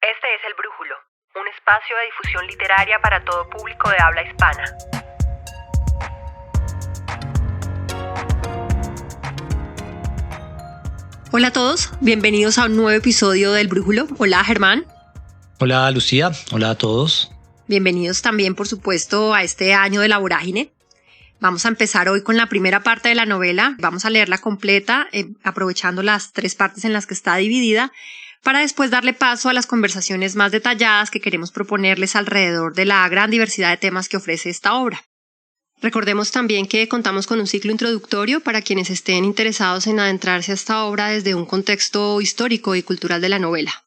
Este es El Brújulo, un espacio de difusión literaria para todo público de habla hispana. Hola a todos, bienvenidos a un nuevo episodio del Brújulo. Hola Germán. Hola Lucía, hola a todos. Bienvenidos también, por supuesto, a este año de la vorágine. Vamos a empezar hoy con la primera parte de la novela. Vamos a leerla completa, aprovechando las 3 partes en las que está dividida, para después darle paso a las conversaciones más detalladas que queremos proponerles alrededor de la gran diversidad de temas que ofrece esta obra. Recordemos también que contamos con un ciclo introductorio para quienes estén interesados en adentrarse a esta obra desde un contexto histórico y cultural de la novela.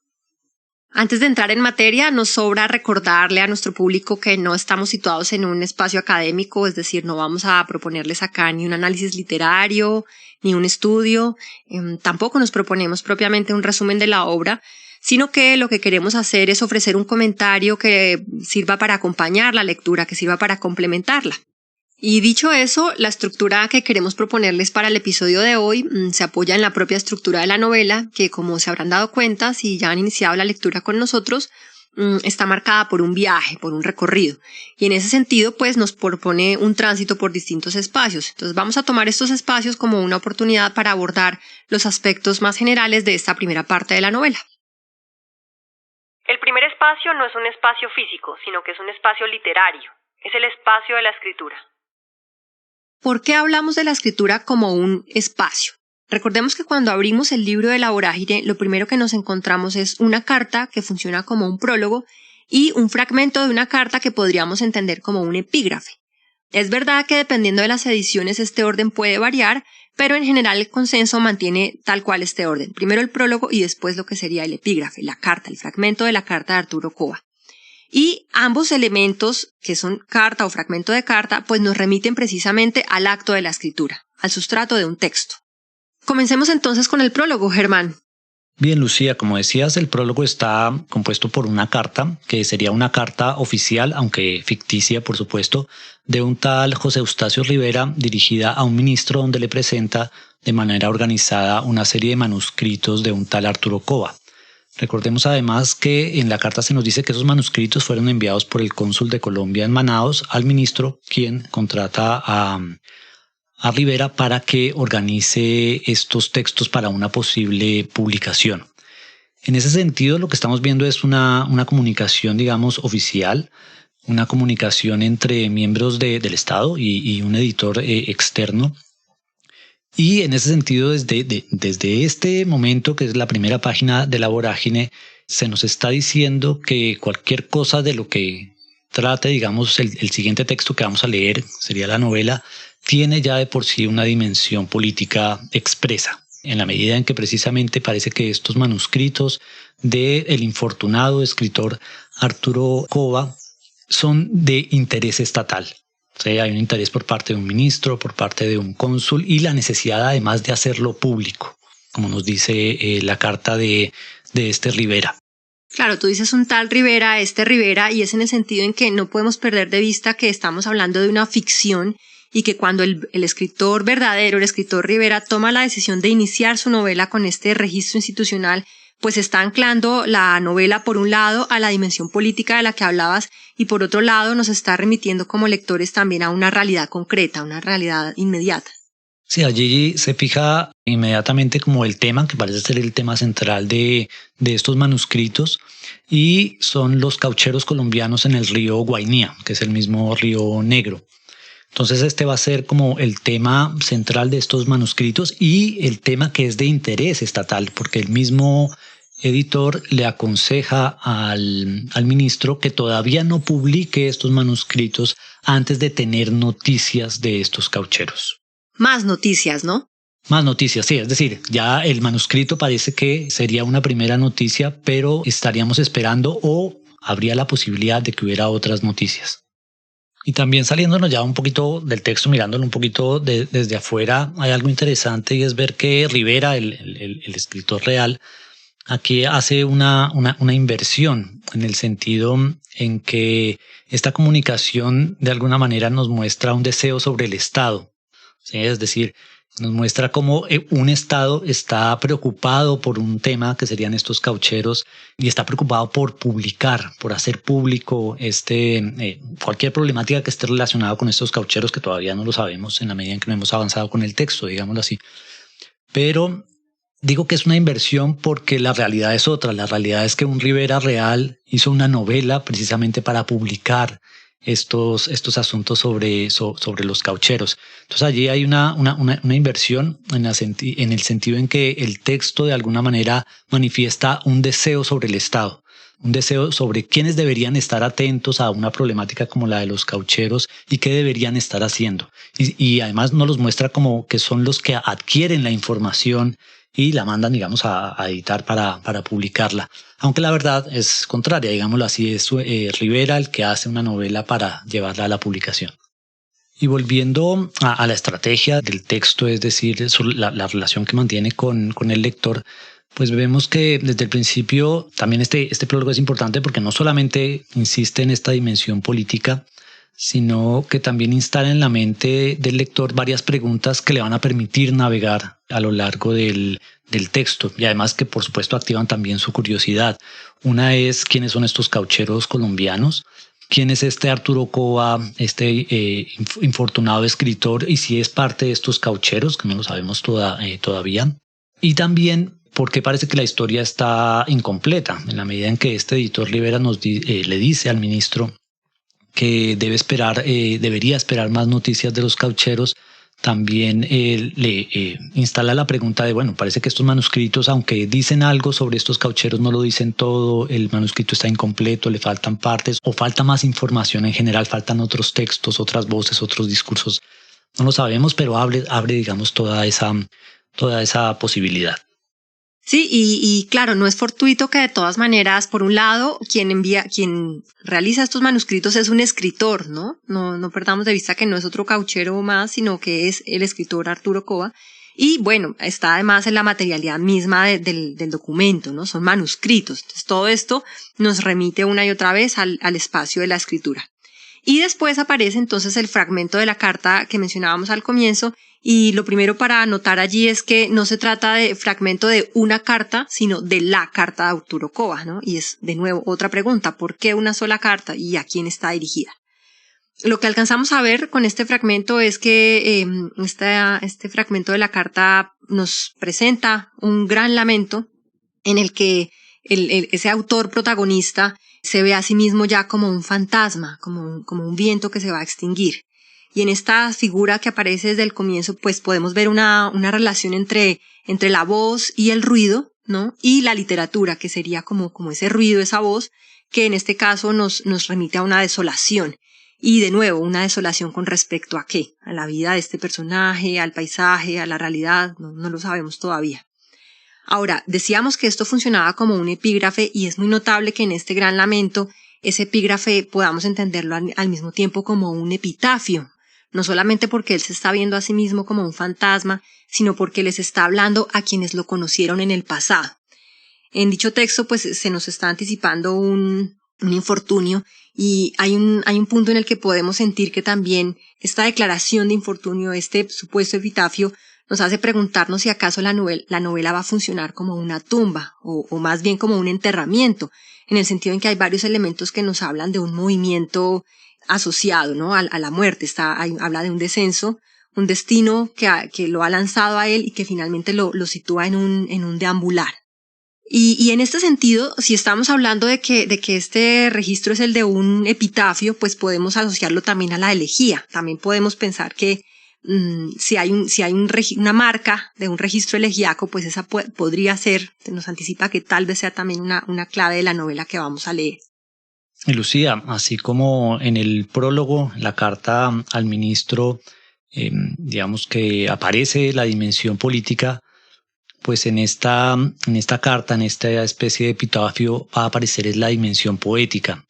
Antes de entrar en materia, nos sobra recordarle a nuestro público que no estamos situados en un espacio académico, es decir, no vamos a proponerles acá ni un análisis literario, ni un estudio, tampoco nos proponemos propiamente un resumen de la obra, sino que lo que queremos hacer es ofrecer un comentario que sirva para acompañar la lectura, que sirva para complementarla. Y dicho eso, la estructura que queremos proponerles para el episodio de hoy se apoya en la propia estructura de la novela, que como se habrán dado cuenta si ya han iniciado la lectura con nosotros, está marcada por un viaje, por un recorrido. Y en ese sentido, pues nos propone un tránsito por distintos espacios. Entonces vamos a tomar estos espacios como una oportunidad para abordar los aspectos más generales de esta primera parte de la novela. El primer espacio no es un espacio físico, sino que es un espacio literario. Es el espacio de la escritura. ¿Por qué hablamos de la escritura como un espacio? Recordemos que cuando abrimos el libro de la vorágine, lo primero que nos encontramos es una carta que funciona como un prólogo y un fragmento de una carta que podríamos entender como un epígrafe. Es verdad que dependiendo de las ediciones este orden puede variar, pero en general el consenso mantiene tal cual este orden. Primero el prólogo y después lo que sería el epígrafe, la carta, el fragmento de la carta de Arturo Cova. Y ambos elementos, que son carta o fragmento de carta, pues nos remiten precisamente al acto de la escritura, al sustrato de un texto. Comencemos entonces con el prólogo, Germán. Bien, Lucía, como decías, el prólogo está compuesto por una carta, que sería una carta oficial, aunque ficticia, por supuesto, de un tal José Eustacio Rivera, dirigida a un ministro donde le presenta de manera organizada una serie de manuscritos de un tal Arturo Cova. Recordemos además que en la carta se nos dice que esos manuscritos fueron enviados por el cónsul de Colombia en Manaos al ministro, quien contrata a Rivera para que organice estos textos para una posible publicación. En ese sentido, lo que estamos viendo es una comunicación, digamos, oficial, una comunicación entre miembros del Estado y un editor externo. Y en ese sentido, desde este momento, que es la primera página de la vorágine, se nos está diciendo que cualquier cosa de lo que trate, digamos, el siguiente texto que vamos a leer, sería la novela, tiene ya de por sí una dimensión política expresa, en la medida en que precisamente parece que estos manuscritos del infortunado escritor Arturo Cova son de interés estatal. O sea, hay un interés por parte de un ministro, por parte de un cónsul y la necesidad además de hacerlo público, como nos dice la carta de este Rivera. Claro, tú dices un tal Rivera, este Rivera, y es en el sentido en que no podemos perder de vista que estamos hablando de una ficción y que cuando el escritor verdadero, el escritor Rivera, toma la decisión de iniciar su novela con este registro institucional, pues está anclando la novela por un lado a la dimensión política de la que hablabas y por otro lado nos está remitiendo como lectores también a una realidad concreta, una realidad inmediata. Sí, allí se fija inmediatamente como el tema, que parece ser el tema central de estos manuscritos, y son los caucheros colombianos en el río Guainía, que es el mismo río Negro. Entonces este va a ser como el tema central de estos manuscritos y el tema que es de interés estatal, porque el mismo editor le aconseja al ministro que todavía no publique estos manuscritos antes de tener noticias de estos caucheros. Más noticias, ¿no? Más noticias, sí, es decir, ya el manuscrito parece que sería una primera noticia, pero estaríamos esperando o habría la posibilidad de que hubiera otras noticias. Y también saliéndonos ya un poquito del texto, mirándolo un poquito desde afuera, hay algo interesante y es ver que Rivera, el escritor real, aquí hace una inversión en el sentido en que esta comunicación de alguna manera nos muestra un deseo sobre el Estado. ¿Sí? Es decir, Nos muestra cómo un Estado está preocupado por un tema que serían estos caucheros y está preocupado por publicar, por hacer público cualquier problemática que esté relacionada con estos caucheros, que todavía no lo sabemos en la medida en que no hemos avanzado con el texto, digámoslo así. Pero digo que es una inversión porque la realidad es otra. La realidad es que un Rivera Real hizo una novela precisamente para publicar estos asuntos sobre los caucheros. Entonces allí hay una inversión en el sentido en que el texto de alguna manera manifiesta un deseo sobre el Estado, un deseo sobre quiénes deberían estar atentos a una problemática como la de los caucheros y qué deberían estar haciendo. Y además nos los muestra como que son los que adquieren la información y la mandan, digamos, a editar para publicarla. Aunque la verdad es contraria, digámoslo así, es Rivera el que hace una novela para llevarla a la publicación. Y volviendo a la estrategia del texto, es decir, la relación que mantiene con el lector, pues vemos que desde el principio también este prólogo es importante porque no solamente insiste en esta dimensión política, sino que también instala en la mente del lector varias preguntas que le van a permitir navegar a lo largo del texto y además que por supuesto activan también su curiosidad. Una es quiénes son estos caucheros colombianos, quién es este Arturo Cova, infortunado escritor y si es parte de estos caucheros, que no lo sabemos todavía. Y también porque parece que la historia está incompleta en la medida en que este editor Rivera le dice al ministro que debería esperar más noticias de los caucheros. También le instala la pregunta de, bueno, parece que estos manuscritos, aunque dicen algo sobre estos caucheros, no lo dicen todo, el manuscrito está incompleto, le faltan partes o falta más información en general, faltan otros textos, otras voces, otros discursos. No lo sabemos, pero abre digamos, toda esa posibilidad. Sí, y claro, no es fortuito que de todas maneras, por un lado, quien realiza estos manuscritos es un escritor, ¿no? No perdamos de vista que no es otro cauchero más, sino que es el escritor Arturo Cova. Y bueno, está además en la materialidad misma del documento, ¿no? Son manuscritos. Entonces todo esto nos remite una y otra vez al espacio de la escritura. Y después aparece entonces el fragmento de la carta que mencionábamos al comienzo, y lo primero para anotar allí es que no se trata de fragmento de una carta, sino de la carta de Arturo Cova, ¿no? Y es de nuevo otra pregunta, ¿por qué una sola carta y a quién está dirigida? Lo que alcanzamos a ver con este fragmento es que este fragmento de la carta nos presenta un gran lamento en el que ese autor protagonista se ve a sí mismo ya como un fantasma, como un viento que se va a extinguir. Y en esta figura que aparece desde el comienzo, pues podemos ver una relación entre la voz y el ruido, ¿no? Y la literatura, que sería como ese ruido, esa voz, que en este caso nos remite a una desolación. Y de nuevo, una desolación con respecto a ¿qué? A la vida de este personaje, al paisaje, a la realidad, no lo sabemos todavía. Ahora, decíamos que esto funcionaba como un epígrafe y es muy notable que en este gran lamento ese epígrafe podamos entenderlo al mismo tiempo como un epitafio, no solamente porque él se está viendo a sí mismo como un fantasma, sino porque les está hablando a quienes lo conocieron en el pasado. En dicho texto, pues se nos está anticipando un infortunio y hay un punto en el que podemos sentir que también esta declaración de infortunio, este supuesto epitafio, nos hace preguntarnos si acaso la novela va a funcionar como una tumba o más bien como un enterramiento, en el sentido en que hay varios elementos que nos hablan de un movimiento asociado, ¿no? a la muerte. Habla de un descenso, un destino que lo ha lanzado a él y que finalmente lo sitúa en un deambular. Y en este sentido, si estamos hablando de que este registro es el de un epitafio, pues podemos asociarlo también a la elegía. También podemos pensar que si hay una marca de un registro elegíaco, pues esa podría ser, nos anticipa que tal vez sea también una clave de la novela que vamos a leer. Y Lucía, así como en el prólogo, la carta al ministro, digamos que aparece la dimensión política, pues en esta carta, en esta especie de epitafio, va a aparecer la dimensión poética.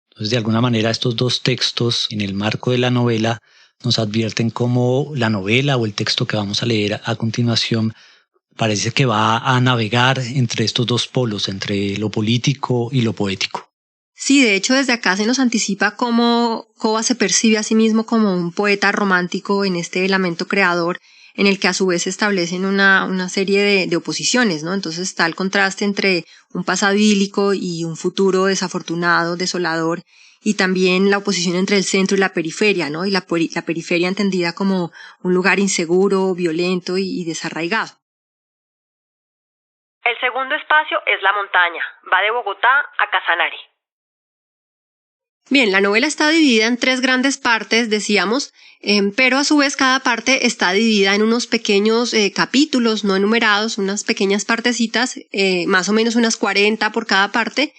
Entonces, de alguna manera, estos dos textos, en el marco de la novela, nos advierten cómo la novela o el texto que vamos a leer a continuación parece que va a navegar entre estos dos polos, entre lo político y lo poético. Sí, de hecho desde acá se nos anticipa cómo Cova se percibe a sí mismo como un poeta romántico en este lamento creador, en el que a su vez se establecen una serie de oposiciones, ¿no? Entonces está el contraste entre un pasado idílico y un futuro desafortunado, desolador, y también la oposición entre el centro y la periferia, ¿no? Y la periferia entendida como un lugar inseguro, violento y desarraigado. El segundo espacio es la montaña. Va de Bogotá a Casanare. Bien, la novela está dividida en 3 grandes partes, decíamos, pero a su vez cada parte está dividida en unos pequeños capítulos no enumerados, unas pequeñas partecitas, más o menos unas 40 por cada parte.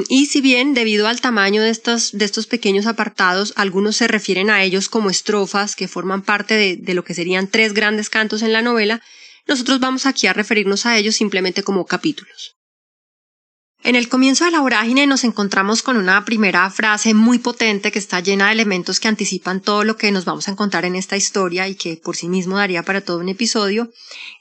Y si bien, debido al tamaño de estos pequeños apartados, algunos se refieren a ellos como estrofas que forman parte de lo que serían 3 grandes cantos en la novela, nosotros vamos aquí a referirnos a ellos simplemente como capítulos. En el comienzo de La Vorágine nos encontramos con una primera frase muy potente que está llena de elementos que anticipan todo lo que nos vamos a encontrar en esta historia y que por sí mismo daría para todo un episodio,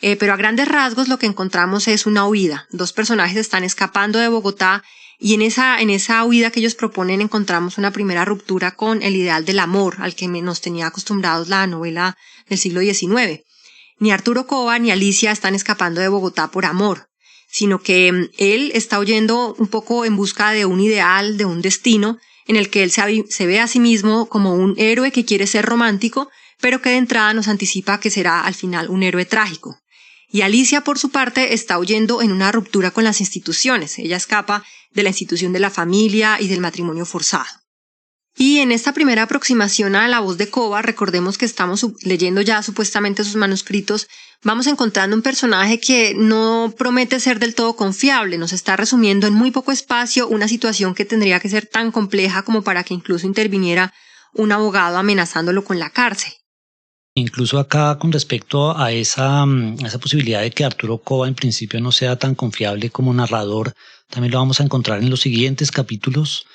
pero a grandes rasgos lo que encontramos es una huida. 2 personajes están escapando de Bogotá y en esa huida que ellos proponen encontramos una primera ruptura con el ideal del amor al que nos tenía acostumbrados la novela del siglo XIX. Ni Arturo Cova ni Alicia están escapando de Bogotá por amor, sino que él está huyendo un poco en busca de un ideal, de un destino, en el que él se ve a sí mismo como un héroe que quiere ser romántico, pero que de entrada nos anticipa que será al final un héroe trágico. Y Alicia, por su parte, está huyendo en una ruptura con las instituciones. Ella escapa de la institución de la familia y del matrimonio forzado. Y en esta primera aproximación a la voz de Cova, recordemos que estamos leyendo ya supuestamente sus manuscritos, vamos encontrando un personaje que no promete ser del todo confiable, nos está resumiendo en muy poco espacio una situación que tendría que ser tan compleja como para que incluso interviniera un abogado amenazándolo con la cárcel. Incluso acá con respecto a esa posibilidad de que Arturo Cova en principio no sea tan confiable como narrador, también lo vamos a encontrar en los siguientes capítulos,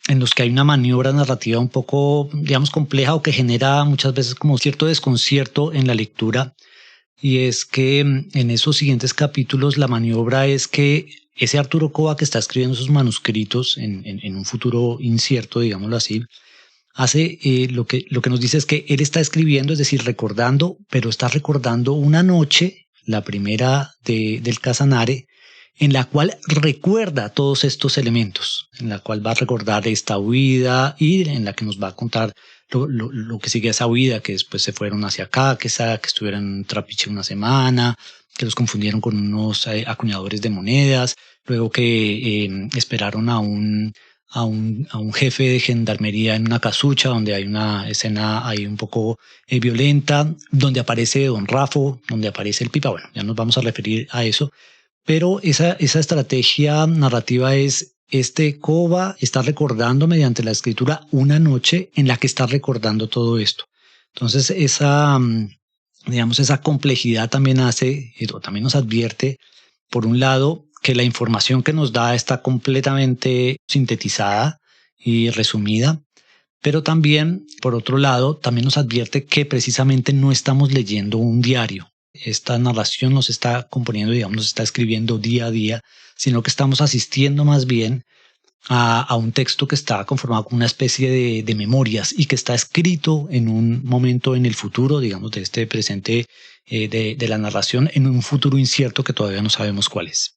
en los que hay una maniobra narrativa un poco, digamos, compleja o que genera muchas veces como cierto desconcierto en la lectura. Y es que en esos siguientes capítulos la maniobra es que ese Arturo Cova que está escribiendo sus manuscritos en un futuro incierto, digámoslo así, hace lo que nos dice es que él está escribiendo, es decir, recordando, pero está recordando una noche, la primera del Casanare, en la cual recuerda todos estos elementos, en la cual va a recordar esta huida y en la que nos va a contar lo que sigue a esa huida, que después se fueron hacia acá, que estuvieron en Trapiche una semana, que los confundieron con unos acuñadores de monedas, luego que esperaron a un jefe de gendarmería en una casucha, donde hay una escena ahí un poco violenta, donde aparece Don Rafo, donde aparece el Pipa. Bueno, ya nos vamos a referir a eso. Pero esa estrategia narrativa es, Cova está recordando mediante la escritura una noche en la que está recordando todo esto. Entonces esa complejidad también también nos advierte, por un lado, que la información que nos da está completamente sintetizada y resumida, pero también, por otro lado, también nos advierte que precisamente no estamos leyendo un diario. Esta narración nos está componiendo, digamos, nos está escribiendo día a día, sino que estamos asistiendo más bien a un texto que está conformado con una especie de memorias y que está escrito en un momento en el futuro, digamos, de este presente de la narración, en un futuro incierto que todavía no sabemos cuál es.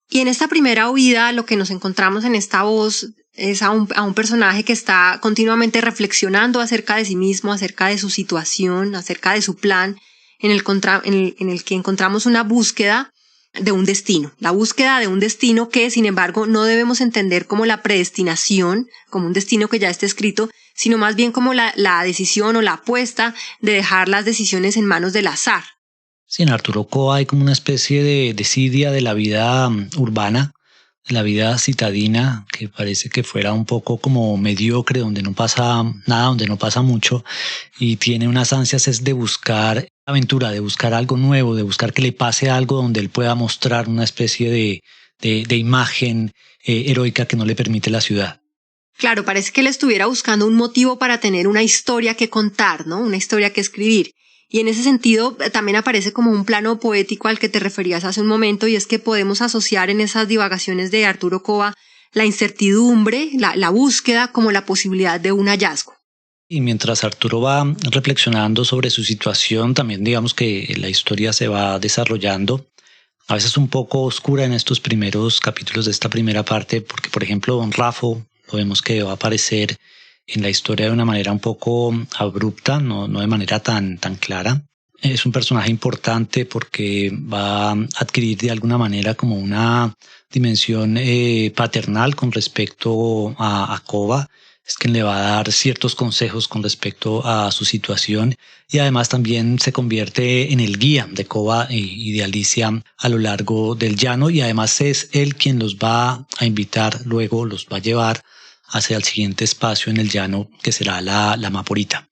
Y en esta primera huida lo que nos encontramos en esta voz es a un personaje que está continuamente reflexionando acerca de sí mismo, acerca de su situación, acerca de su plan, en el que encontramos una búsqueda de un destino. La búsqueda de un destino que, sin embargo, no debemos entender como la predestinación, como un destino que ya esté escrito, sino más bien como la decisión o la apuesta de dejar las decisiones en manos del azar. Sí, en Arturo Cova hay como una especie de desidia de la vida urbana, de la vida citadina, que parece que fuera un poco como mediocre, donde no pasa nada, donde no pasa mucho, y tiene unas ansias es de buscar aventura, de buscar algo nuevo, de buscar que le pase algo donde él pueda mostrar una especie de imagen heroica que no le permite la ciudad. Claro, parece que él estuviera buscando un motivo para tener una historia que contar, ¿no? Una historia que escribir. Y en ese sentido también aparece como un plano poético al que te referías hace un momento, y es que podemos asociar en esas divagaciones de Arturo Cova la incertidumbre, la búsqueda como la posibilidad de un hallazgo. Y mientras Arturo va reflexionando sobre su situación, también digamos que la historia se va desarrollando, a veces un poco oscura en estos primeros capítulos de esta primera parte, porque por ejemplo don Rafo lo vemos que va a aparecer en la historia de una manera un poco abrupta, no de manera tan clara. Es un personaje importante porque va a adquirir de alguna manera como una dimensión paternal con respecto a Koba. Es quien le va a dar ciertos consejos con respecto a su situación y además también se convierte en el guía de Koba y de Alicia a lo largo del llano, y además es él quien los va a invitar, luego los va a llevar hacia el siguiente espacio en el llano, que será la Maporita.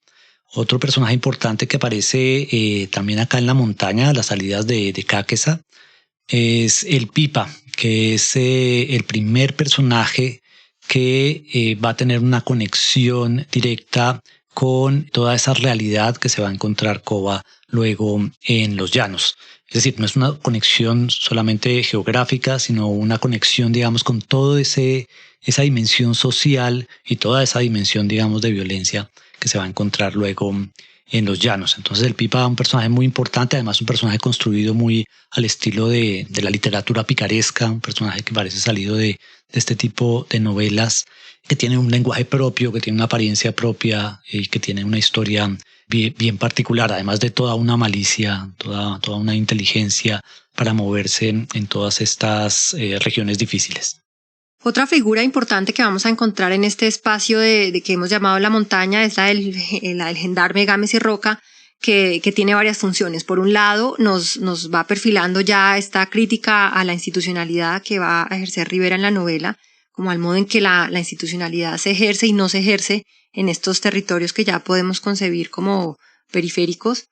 Otro personaje importante que aparece también acá en la montaña, a las salidas de Cáqueza, es el Pipa, que es el primer personaje que va a tener una conexión directa con toda esa realidad que se va a encontrar Koba luego en los llanos. Es decir, no es una conexión solamente geográfica, sino una conexión, digamos, con toda esa dimensión social y toda esa dimensión, digamos, de violencia que se va a encontrar luego en los llanos. Entonces el Pipa es un personaje muy importante, además un personaje construido muy al estilo de la literatura picaresca, un personaje que parece salido de este tipo de novelas, que tiene un lenguaje propio, que tiene una apariencia propia y que tiene una historia bien particular, además de toda una malicia, toda una inteligencia para moverse en todas estas regiones difíciles. Otra figura importante que vamos a encontrar en este espacio de que hemos llamado la montaña es la del gendarme Gámez y Roca, que tiene varias funciones. Por un lado, nos va perfilando ya esta crítica a la institucionalidad que va a ejercer Rivera en la novela, como al modo en que la institucionalidad se ejerce y no se ejerce en estos territorios que ya podemos concebir como periféricos.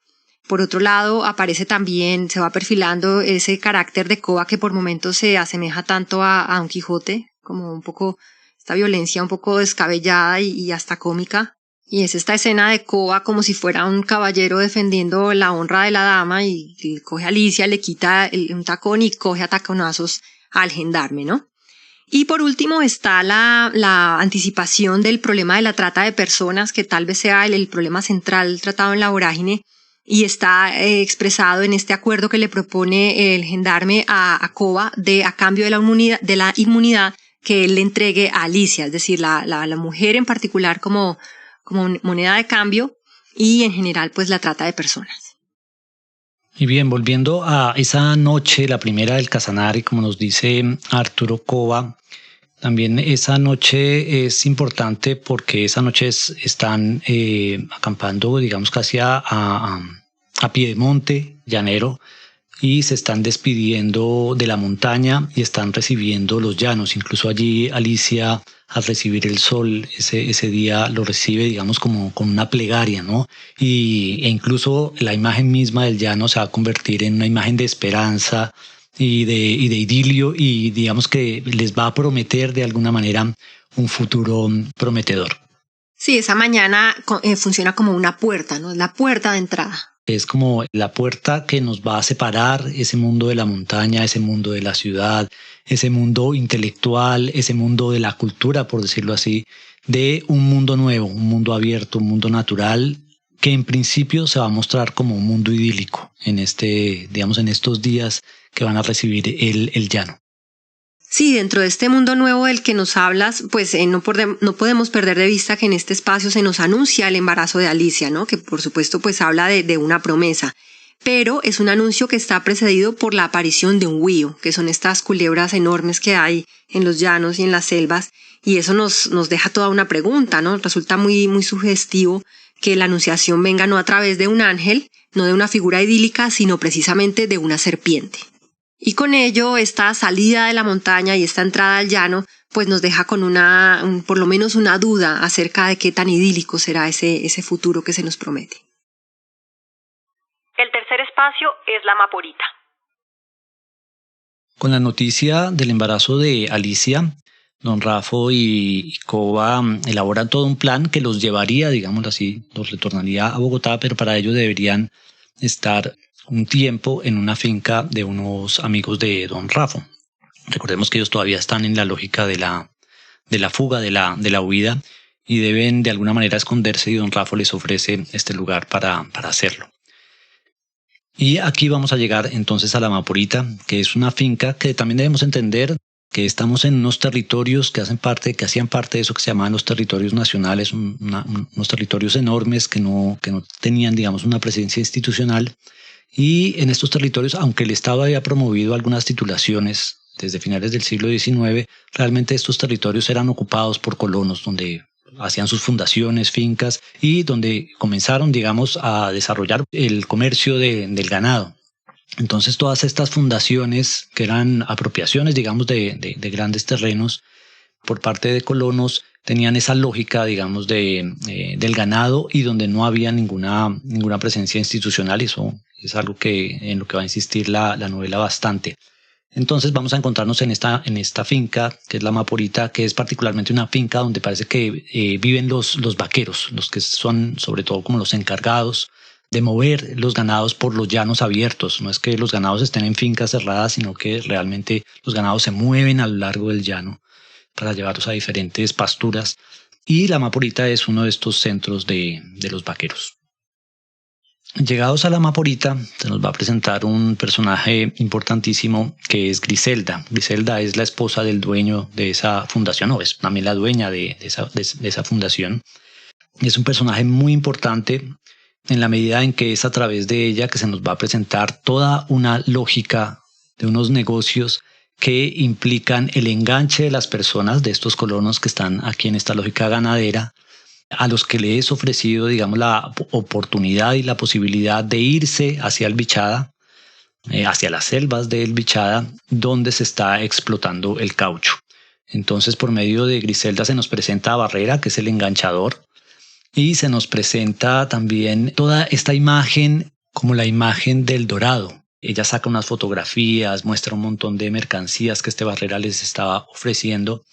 Por otro lado, aparece también, se va perfilando ese carácter de Koba que por momentos se asemeja tanto a Don Quijote, como un poco esta violencia un poco descabellada y hasta cómica. Y es esta escena de Koba como si fuera un caballero defendiendo la honra de la dama y coge a Alicia, le quita un tacón y coge a taconazos al gendarme, ¿no? Y por último está la anticipación del problema de la trata de personas, que tal vez sea el problema central tratado en La Vorágine, y está expresado en este acuerdo que le propone el gendarme a Koba a cambio de la inmunidad que él le entregue a Alicia, es decir, la mujer en particular como moneda de cambio y en general pues la trata de personas. Y bien, volviendo a esa noche, la primera del Casanare, como nos dice Arturo Koba, también esa noche es importante porque esa noche están acampando, digamos, casi a piedemonte llanero, y se están despidiendo de la montaña y están recibiendo los llanos. Incluso allí Alicia, al recibir el sol, ese día lo recibe, digamos, como con una plegaria, ¿no? E incluso la imagen misma del llano se va a convertir en una imagen de esperanza y de idilio, y digamos que les va a prometer de alguna manera un futuro prometedor. Sí, esa mañana funciona como una puerta, ¿no? La puerta de entrada. Es como la puerta que nos va a separar ese mundo de la montaña, ese mundo de la ciudad, ese mundo intelectual, ese mundo de la cultura, por decirlo así, de un mundo nuevo, un mundo abierto, un mundo natural, que en principio se va a mostrar como un mundo idílico en estos días que van a recibir el llano. Sí, dentro de este mundo nuevo del que nos hablas, pues no podemos perder de vista que en este espacio se nos anuncia el embarazo de Alicia, ¿no? Que por supuesto pues habla de una promesa, pero es un anuncio que está precedido por la aparición de un huío, que son estas culebras enormes que hay en los llanos y en las selvas, y eso nos deja toda una pregunta, ¿no? Resulta muy, muy sugestivo que la anunciación venga no a través de un ángel, no de una figura idílica, sino precisamente de una serpiente. Y con ello, esta salida de la montaña y esta entrada al llano, pues nos deja con por lo menos una duda acerca de qué tan idílico será ese futuro que se nos promete. El tercer espacio es la Maporita. Con la noticia del embarazo de Alicia, don Rafo y Koba elaboran todo un plan que los llevaría, digámoslo así, los retornaría a Bogotá, pero para ello deberían estar un tiempo en una finca de unos amigos de don Rafo. Recordemos que ellos todavía están en la lógica de la fuga, de la huida, y deben de alguna manera esconderse, y don Rafo les ofrece este lugar para hacerlo. Y aquí vamos a llegar entonces a la Maporita, que es una finca que también debemos entender que estamos en unos territorios que hacían parte de eso que se llamaban los territorios nacionales, unos territorios enormes que no tenían, digamos, una presencia institucional. Y en estos territorios, aunque el Estado había promovido algunas titulaciones desde finales del siglo XIX, realmente estos territorios eran ocupados por colonos, donde hacían sus fundaciones, fincas, y donde comenzaron, digamos, a desarrollar el comercio del ganado. Entonces todas estas fundaciones, que eran apropiaciones, digamos, de grandes terrenos por parte de colonos, tenían esa lógica, digamos, del ganado, y donde no había ninguna presencia institucional. Y eso es algo en lo que va a insistir la novela bastante. Entonces vamos a encontrarnos en esta finca, que es la Maporita, que es particularmente una finca donde parece que viven los vaqueros, los que son sobre todo como los encargados de mover los ganados por los llanos abiertos. No es que los ganados estén en fincas cerradas, sino que realmente los ganados se mueven a lo largo del llano para llevarlos a diferentes pasturas. Y la Maporita es uno de estos centros de los vaqueros. Llegados a la Maporita, se nos va a presentar un personaje importantísimo que es Griselda. Griselda es la esposa del dueño de esa fundación, o es también la dueña de esa fundación. Es un personaje muy importante en la medida en que es a través de ella que se nos va a presentar toda una lógica de unos negocios que implican el enganche de las personas, de estos colonos que están aquí en esta lógica ganadera, a los que le es ofrecido, digamos, la oportunidad y la posibilidad de irse hacia el Bichada, hacia las selvas del Bichada, donde se está explotando el caucho. Entonces, por medio de Griselda se nos presenta a Barrera, que es el enganchador, y se nos presenta también toda esta imagen como la imagen del Dorado. Ella saca unas fotografías, muestra un montón de mercancías que este Barrera les estaba ofreciendo,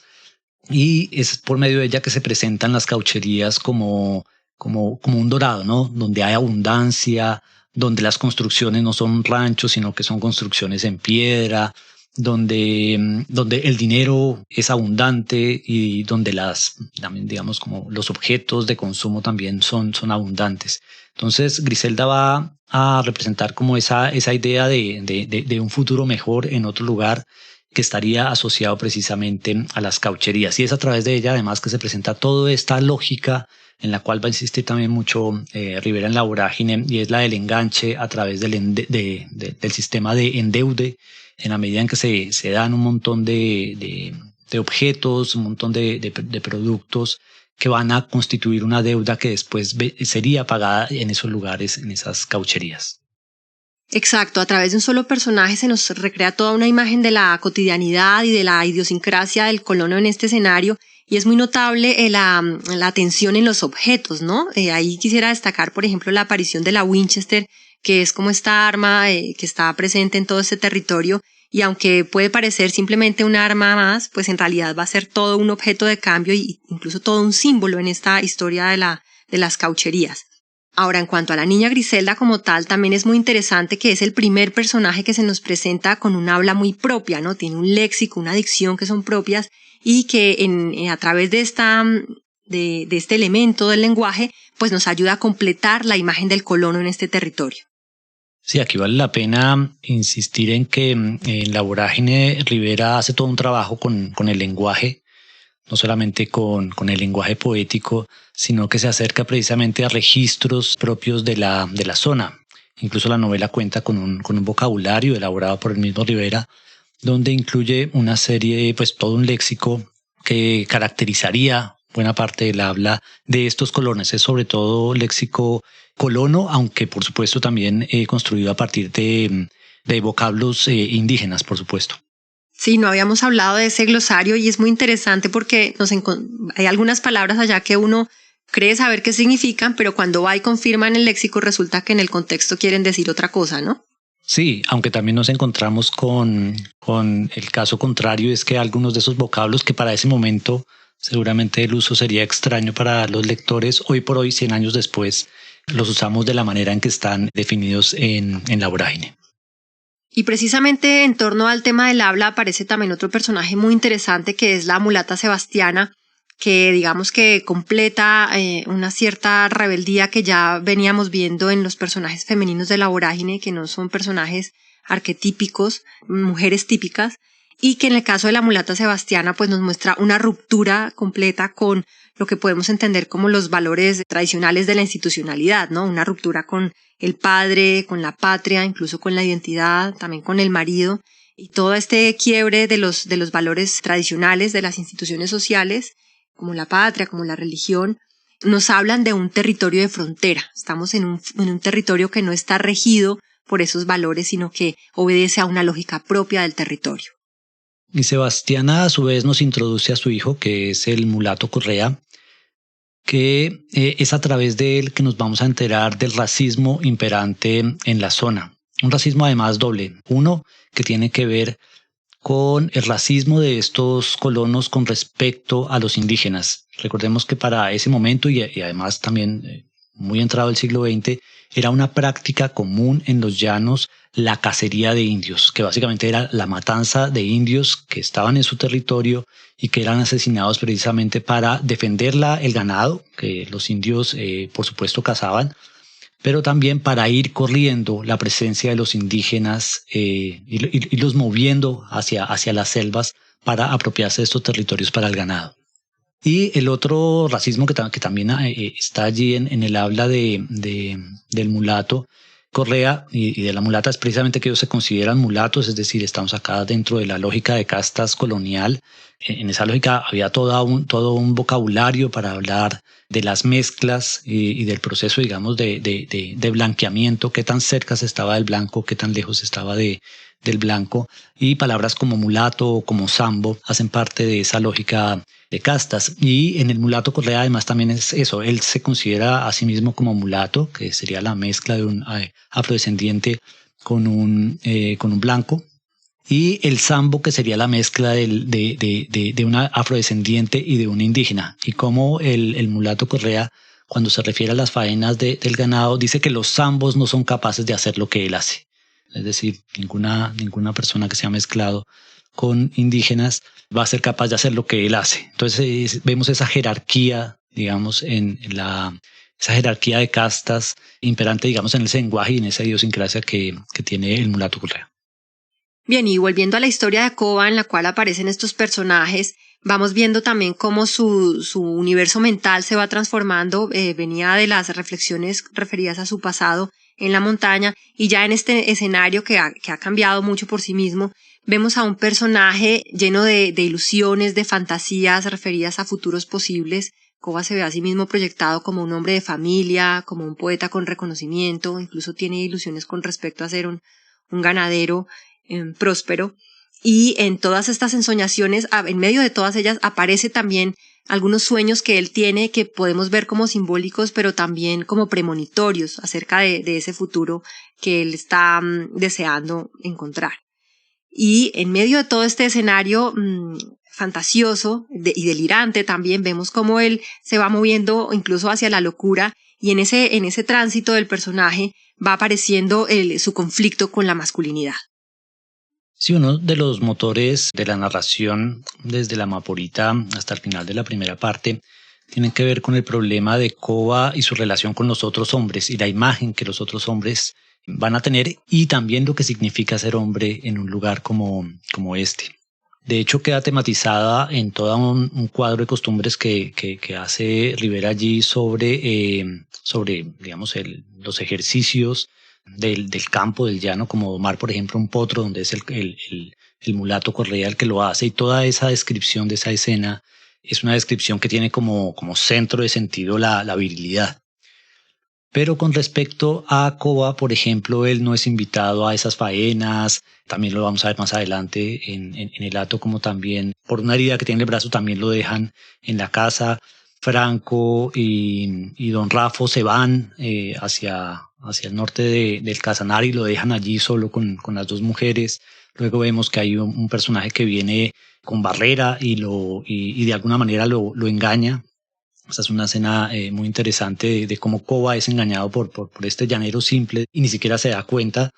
y es por medio de ella que se presentan las caucherías como un dorado, ¿no? Donde hay abundancia, donde las construcciones no son ranchos, sino que son construcciones en piedra, donde el dinero es abundante, y donde también, digamos, como los objetos de consumo también son abundantes. Entonces Griselda va a representar como esa idea de un futuro mejor en otro lugar, que estaría asociado precisamente a las caucherías. Y es a través de ella además que se presenta toda esta lógica en la cual va a insistir también mucho Rivera en La Vorágine, y es la del enganche a través del sistema de endeude, en la medida en que se dan un montón de objetos, un montón de productos que van a constituir una deuda que después sería pagada en esos lugares, en esas caucherías. Exacto, a través de un solo personaje se nos recrea toda una imagen de la cotidianidad y de la idiosincrasia del colono en este escenario, y es muy notable la atención en los objetos, ¿no? Ahí quisiera destacar, por ejemplo, la aparición de la Winchester, que es como esta arma que está presente en todo este territorio, y aunque puede parecer simplemente un arma más, pues en realidad va a ser todo un objeto de cambio y incluso todo un símbolo en esta historia de las caucherías. Ahora, en cuanto a la niña Griselda como tal, también es muy interesante que es el primer personaje que se nos presenta con un habla muy propia, ¿no? Tiene un léxico, una dicción que son propias, y que a través de este elemento del lenguaje, pues nos ayuda a completar la imagen del colono en este territorio. Sí, aquí vale la pena insistir en que en La Vorágine Rivera hace todo un trabajo con el lenguaje, no solamente con el lenguaje poético, sino que se acerca precisamente a registros propios de la zona. Incluso la novela cuenta con un vocabulario elaborado por el mismo Rivera, donde incluye una serie, pues todo un léxico que caracterizaría buena parte del habla de estos colones. Es sobre todo léxico colono, aunque por supuesto también construido a partir de vocablos indígenas, por supuesto. Sí, no habíamos hablado de ese glosario, y es muy interesante porque hay algunas palabras allá que uno cree saber qué significan, pero cuando va y confirma en el léxico resulta que en el contexto quieren decir otra cosa, ¿no? Sí, aunque también nos encontramos con el caso contrario, es que algunos de esos vocablos que para ese momento seguramente el uso sería extraño para los lectores, hoy por hoy, 100 años después, los usamos de la manera en que están definidos en La Vorágine. Y precisamente en torno al tema del habla aparece también otro personaje muy interesante, que es la mulata Sebastiana, que digamos que completa una cierta rebeldía que ya veníamos viendo en los personajes femeninos de La Vorágine, que no son personajes arquetípicos, mujeres típicas, y que en el caso de la mulata Sebastiana pues nos muestra una ruptura completa con lo que podemos entender como los valores tradicionales de la institucionalidad, ¿no? Una ruptura con el padre, con la patria, incluso con la identidad, también con el marido, y todo este quiebre de los valores tradicionales de las instituciones sociales, como la patria, como la religión, nos hablan de un territorio de frontera. Estamos en un territorio que no está regido por esos valores, sino que obedece a una lógica propia del territorio. Y Sebastiana a su vez nos introduce a su hijo, que es el mulato Correa, que es a través de él que nos vamos a enterar del racismo imperante en la zona. Un racismo además doble. Uno, que tiene que ver con el racismo de estos colonos con respecto a los indígenas. Recordemos que para ese momento y además también muy entrado el siglo XX, era una práctica común en los llanos la cacería de indios, que básicamente era la matanza de indios que estaban en su territorio y que eran asesinados precisamente para defender el ganado que los indios por supuesto cazaban, pero también para ir corriendo la presencia de los indígenas y los moviendo hacia las selvas para apropiarse de estos territorios para el ganado. Y el otro racismo que también está allí en el habla del mulato Correa y de la mulata es precisamente que ellos se consideran mulatos, es decir, estamos acá dentro de la lógica de castas colonial. En esa lógica había todo un vocabulario para hablar de las mezclas y del proceso, digamos, de blanqueamiento, qué tan cerca se estaba del blanco, qué tan lejos estaba del blanco, y palabras como mulato o como sambo hacen parte de esa lógica de castas. Y en el mulato Correa además también es eso, él se considera a sí mismo como mulato, que sería la mezcla de un afrodescendiente con un blanco, y el sambo, que sería la mezcla de una afrodescendiente y de un indígena. Y como el mulato Correa, cuando se refiere a las faenas del ganado, dice que los sambos no son capaces de hacer lo que él hace. Es decir, ninguna persona que se ha mezclado con indígenas va a ser capaz de hacer lo que él hace. Entonces vemos esa jerarquía, digamos, esa jerarquía de castas imperante, digamos, en ese lenguaje y en esa idiosincrasia que tiene el mulato Correa. Bien, y volviendo a la historia de Koba en la cual aparecen estos personajes, vamos viendo también cómo su universo mental se va transformando, venía de las reflexiones referidas a su pasado en la montaña, y ya en este escenario que ha cambiado mucho por sí mismo, vemos a un personaje lleno de ilusiones, de fantasías referidas a futuros posibles. Koba se ve a sí mismo proyectado como un hombre de familia, como un poeta con reconocimiento, incluso tiene ilusiones con respecto a ser un ganadero próspero. Y en todas estas ensoñaciones, en medio de todas ellas, aparece también algunos sueños que él tiene que podemos ver como simbólicos, pero también como premonitorios acerca de ese futuro que él está deseando encontrar. Y en medio de todo este escenario fantasioso y delirante también vemos cómo él se va moviendo incluso hacia la locura, y en ese tránsito del personaje va apareciendo su conflicto con la masculinidad. Sí, uno de los motores de la narración desde la Maporita hasta el final de la primera parte tienen que ver con el problema de Koba y su relación con los otros hombres y la imagen que los otros hombres van a tener, y también lo que significa ser hombre en un lugar como este. De hecho, queda tematizada en todo un cuadro de costumbres que hace Rivera allí sobre digamos, los ejercicios del campo, del llano, como domar, por ejemplo, un potro, donde es el mulato Correa el que lo hace, y toda esa descripción de esa escena es una descripción que tiene como centro de sentido la virilidad. Pero con respecto a Koba, por ejemplo, él no es invitado a esas faenas, también lo vamos a ver más adelante en el acto, como también por una herida que tiene en el brazo también lo dejan en la casa. Franco y don Rafo se van hacia el norte del Casanare y lo dejan allí solo con las dos mujeres. Luego vemos que hay un personaje que viene con Barrera y de alguna manera lo engaña. Esta es una escena muy interesante de cómo Koba es engañado por este llanero simple y ni siquiera se da cuenta.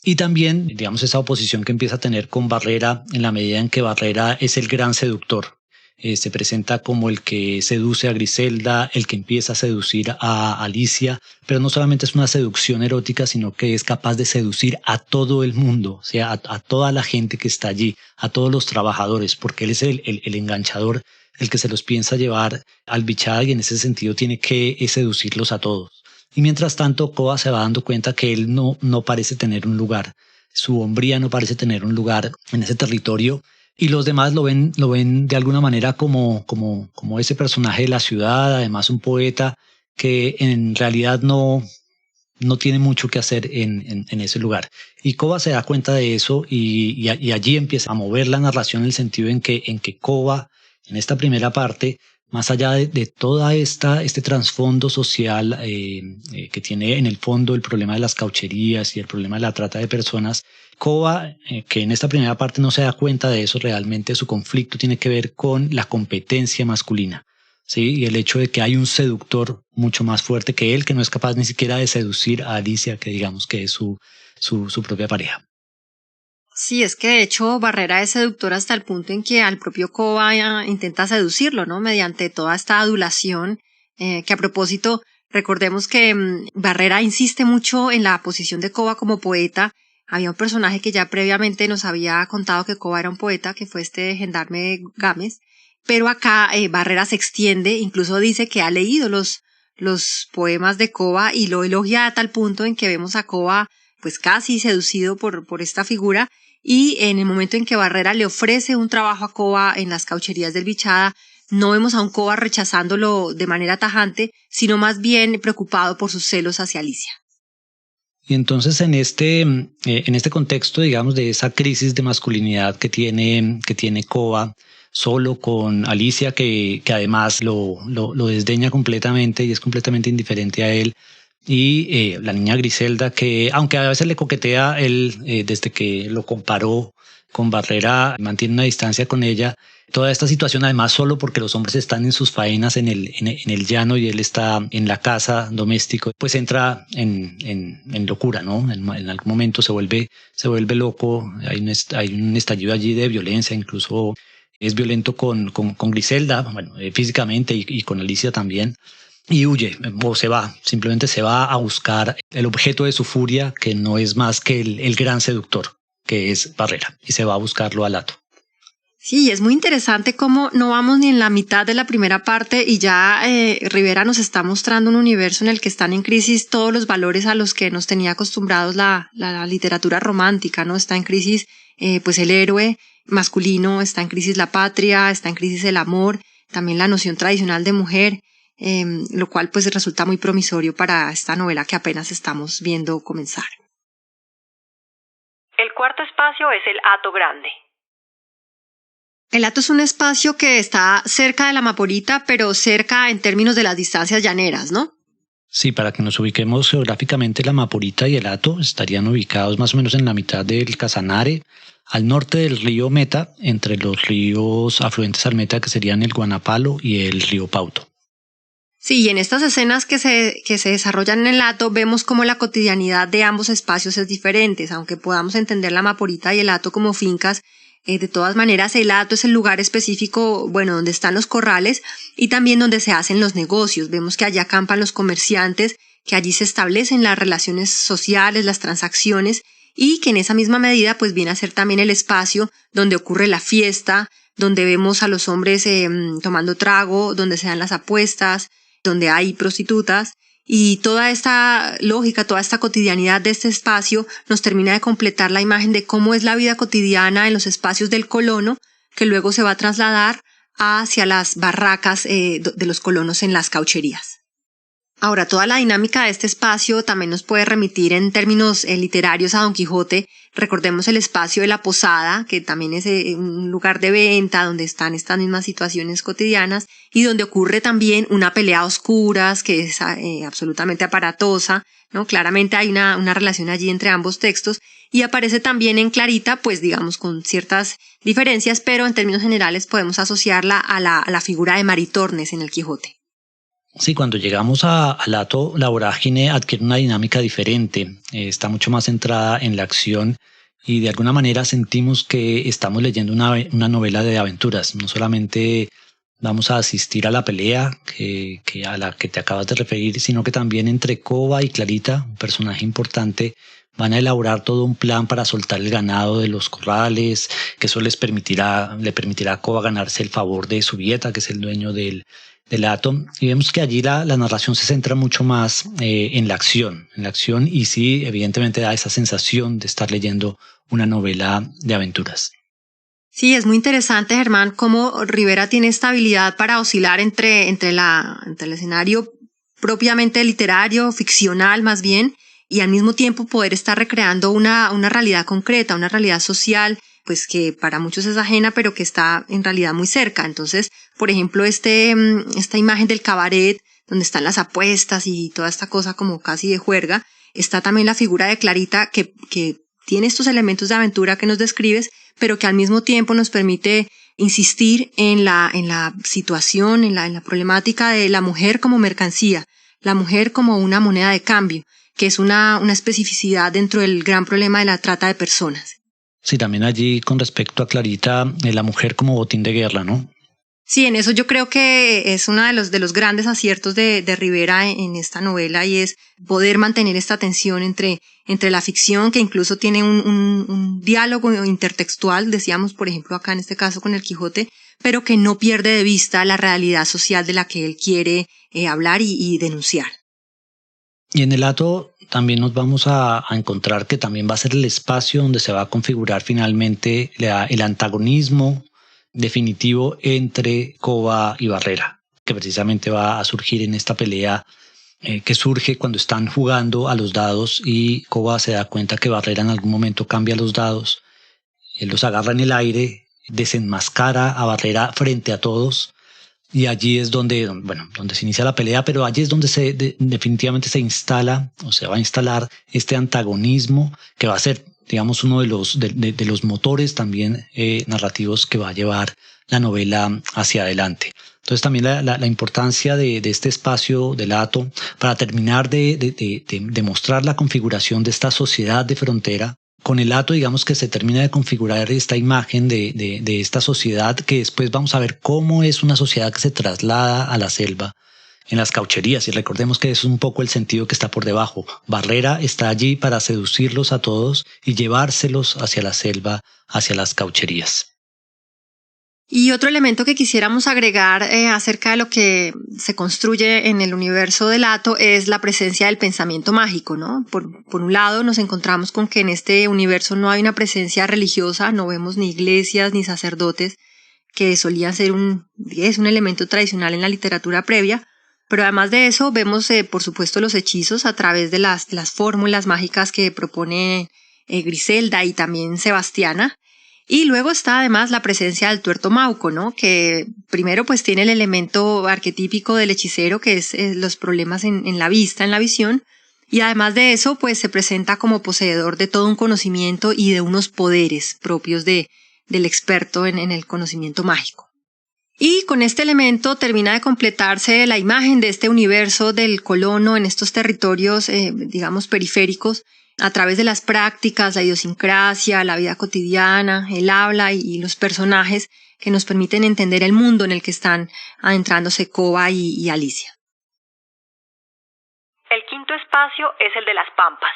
Y también, digamos, esa oposición que empieza a tener con Barrera en la medida en que Barrera es el gran seductor. se presenta como el que seduce a Griselda, el que empieza a seducir a Alicia, pero no solamente es una seducción erótica, sino que es capaz de seducir a todo el mundo, o sea, a toda la gente que está allí, a todos los trabajadores, porque él es el enganchador, el que se los piensa llevar al Bichada y en ese sentido tiene que seducirlos a todos. Y mientras tanto, Koba se va dando cuenta que él no parece tener un lugar, su hombría no parece tener un lugar en ese territorio. Y los demás lo ven de alguna manera como ese personaje de la ciudad, además un poeta que en realidad no tiene mucho que hacer en ese lugar. Y Koba se da cuenta de eso y allí empieza a mover la narración en el sentido en que Koba, en esta primera parte, más allá de toda este trasfondo social que tiene en el fondo el problema de las caucherías y el problema de la trata de personas, Koba, que en esta primera parte no se da cuenta de eso, realmente su conflicto tiene que ver con la competencia masculina, ¿sí? Y el hecho de que hay un seductor mucho más fuerte que él, que no es capaz ni siquiera de seducir a Alicia, que digamos que es su propia pareja. Sí, es que de hecho Barrera es seductor hasta el punto en que al propio Koba intenta seducirlo, ¿no? Mediante toda esta adulación, que a propósito, recordemos que Barrera insiste mucho en la posición de Koba como poeta. Había un personaje que ya previamente nos había contado que Koba era un poeta, que fue este gendarme Gámez, pero acá Barrera se extiende, incluso dice que ha leído los poemas de Koba y lo elogia a tal punto en que vemos a Koba pues casi seducido por esta figura. Y en el momento en que Barrera le ofrece un trabajo a Koba en las caucherías del Bichada, no vemos a un Koba rechazándolo de manera tajante, sino más bien preocupado por sus celos hacia Alicia. Y entonces en este contexto, digamos, de esa crisis de masculinidad que tiene Koba, solo con Alicia, que además lo desdeña completamente y es completamente indiferente a él, y la niña Griselda, que aunque a veces le coquetea, él desde que lo comparó con Barrera mantiene una distancia con ella. Toda esta situación, además, solo porque los hombres están en sus faenas en el llano y él está en la casa doméstico, pues entra en locura, ¿no? En algún momento se vuelve loco, hay un estallido allí de violencia, incluso es violento con Griselda, bueno, físicamente y con Alicia también. Y huye, o simplemente se va a buscar el objeto de su furia, que no es más que el gran seductor, que es Barrera, y se va a buscarlo al Hato. Sí, es muy interesante cómo no vamos ni en la mitad de la primera parte y ya Rivera nos está mostrando un universo en el que están en crisis todos los valores a los que nos tenía acostumbrados la literatura romántica, ¿no? Está en crisis pues el héroe masculino, está en crisis la patria, está en crisis el amor, también la noción tradicional de mujer. Lo cual pues resulta muy promisorio para esta novela que apenas estamos viendo comenzar. El cuarto espacio es el Hato Grande. El hato es un espacio que está cerca de la Maporita, pero cerca en términos de las distancias llaneras, ¿no? Sí, para que nos ubiquemos geográficamente, la Maporita y el Hato estarían ubicados más o menos en la mitad del Casanare, al norte del río Meta, entre los ríos afluentes al Meta que serían el Guanapalo y el río Pauto. Sí, y en estas escenas que se desarrollan en el Hato vemos cómo la cotidianidad de ambos espacios es diferente, aunque podamos entender la Maporita y el Hato como fincas. De todas maneras, el Hato es el lugar específico, bueno, donde están los corrales y también donde se hacen los negocios. Vemos que allá acampan los comerciantes, que allí se establecen las relaciones sociales, las transacciones y que en esa misma medida pues viene a ser también el espacio donde ocurre la fiesta, donde vemos a los hombres tomando trago, donde se dan las apuestas, donde hay prostitutas, y toda esta lógica, toda esta cotidianidad de este espacio nos termina de completar la imagen de cómo es la vida cotidiana en los espacios del colono, que luego se va a trasladar hacia las barracas de los colonos en las caucherías. Ahora, toda la dinámica de este espacio también nos puede remitir en términos literarios a Don Quijote. Recordemos el espacio de la posada, que también es un lugar de venta donde están estas mismas situaciones cotidianas y donde ocurre también una pelea a oscuras que es absolutamente aparatosa, ¿no? Claramente hay una relación allí entre ambos textos y aparece también en Clarita, pues digamos con ciertas diferencias, pero en términos generales podemos asociarla a la figura de Maritornes en el Quijote. Sí, cuando llegamos al Hato, la vorágine adquiere una dinámica diferente, está mucho más centrada en la acción y de alguna manera sentimos que estamos leyendo una novela de aventuras, no solamente vamos a asistir a la pelea que a la que te acabas de referir, sino que también entre Koba y Clarita, un personaje importante, van a elaborar todo un plan para soltar el ganado de los corrales, que eso le permitirá a Koba ganarse el favor de Zubieta, que es el dueño del hato. Y vemos que allí la narración se centra mucho más en la acción, y sí, evidentemente da esa sensación de estar leyendo una novela de aventuras. Sí, es muy interesante, Germán, cómo Rivera tiene esta habilidad para oscilar entre el escenario propiamente literario, ficcional más bien, y al mismo tiempo poder estar recreando una realidad concreta, una realidad social, pues que para muchos es ajena, pero que está en realidad muy cerca. Entonces, por ejemplo, esta imagen del cabaret, donde están las apuestas y toda esta cosa como casi de juerga, está también la figura de Clarita que tiene estos elementos de aventura que nos describes, pero que al mismo tiempo nos permite insistir en la situación, en la problemática de la mujer como mercancía, la mujer como una moneda de cambio, que es una especificidad dentro del gran problema de la trata de personas. Sí, también allí con respecto a Clarita, la mujer como botín de guerra, ¿no? Sí, en eso yo creo que es uno de los grandes aciertos de Rivera en esta novela, y es poder mantener esta tensión entre la ficción, que incluso tiene un diálogo intertextual, decíamos por ejemplo acá en este caso con el Quijote, pero que no pierde de vista la realidad social de la que él quiere hablar y denunciar. Y en el hato también nos vamos a encontrar que también va a ser el espacio donde se va a configurar finalmente el antagonismo definitivo entre Koba y Barrera, que precisamente va a surgir en esta pelea que surge cuando están jugando a los dados y Koba se da cuenta que Barrera en algún momento cambia los dados, él los agarra en el aire, desenmascara a Barrera frente a todos, y allí es donde se inicia la pelea, pero allí es donde definitivamente se instala o se va a instalar este antagonismo que va a ser, digamos, uno de los motores también narrativos que va a llevar la novela hacia adelante. Entonces también la importancia de este espacio del hato para terminar de mostrar la configuración de esta sociedad de frontera. Con el hato, digamos que se termina de configurar esta imagen de esta sociedad, que después vamos a ver cómo es una sociedad que se traslada a la selva en las caucherías, y recordemos que eso es un poco el sentido que está por debajo. Barrera está allí para seducirlos a todos y llevárselos hacia la selva, hacia las caucherías. Y otro elemento que quisiéramos agregar acerca de lo que se construye en el universo del hato es la presencia del pensamiento mágico, ¿no? Por un lado nos encontramos con que en este universo no hay una presencia religiosa, no vemos ni iglesias ni sacerdotes, que solían ser un elemento tradicional en la literatura previa, pero además de eso vemos por supuesto los hechizos a través de las fórmulas mágicas que propone Griselda y también Sebastiana. Y luego está además la presencia del tuerto Mauco, ¿no? Que primero pues tiene el elemento arquetípico del hechicero, que es los problemas en la vista, en la visión, y además de eso pues se presenta como poseedor de todo un conocimiento y de unos poderes propios del experto en el conocimiento mágico. Y con este elemento termina de completarse la imagen de este universo del colono en estos territorios, digamos, periféricos, a través de las prácticas, la idiosincrasia, la vida cotidiana, el habla y los personajes que nos permiten entender el mundo en el que están adentrándose Koba y Alicia. El quinto espacio es el de las pampas.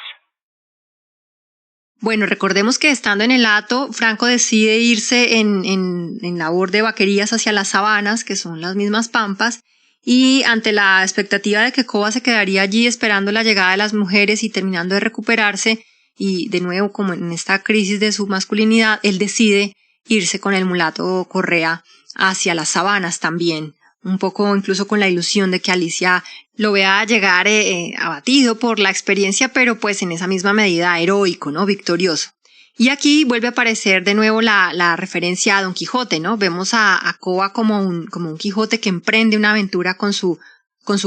Bueno, recordemos que estando en el hato, Franco decide irse en labor de vaquerías hacia las sabanas, que son las mismas pampas, y ante la expectativa de que Koba se quedaría allí esperando la llegada de las mujeres y terminando de recuperarse, y de nuevo como en esta crisis de su masculinidad, él decide irse con el mulato Correa hacia las sabanas también, un poco incluso con la ilusión de que Alicia lo vea llegar abatido por la experiencia, pero pues en esa misma medida heroico, ¿no? Victorioso. Y aquí vuelve a aparecer de nuevo la referencia a Don Quijote, ¿no? Vemos a Koba como un Quijote que emprende una aventura con su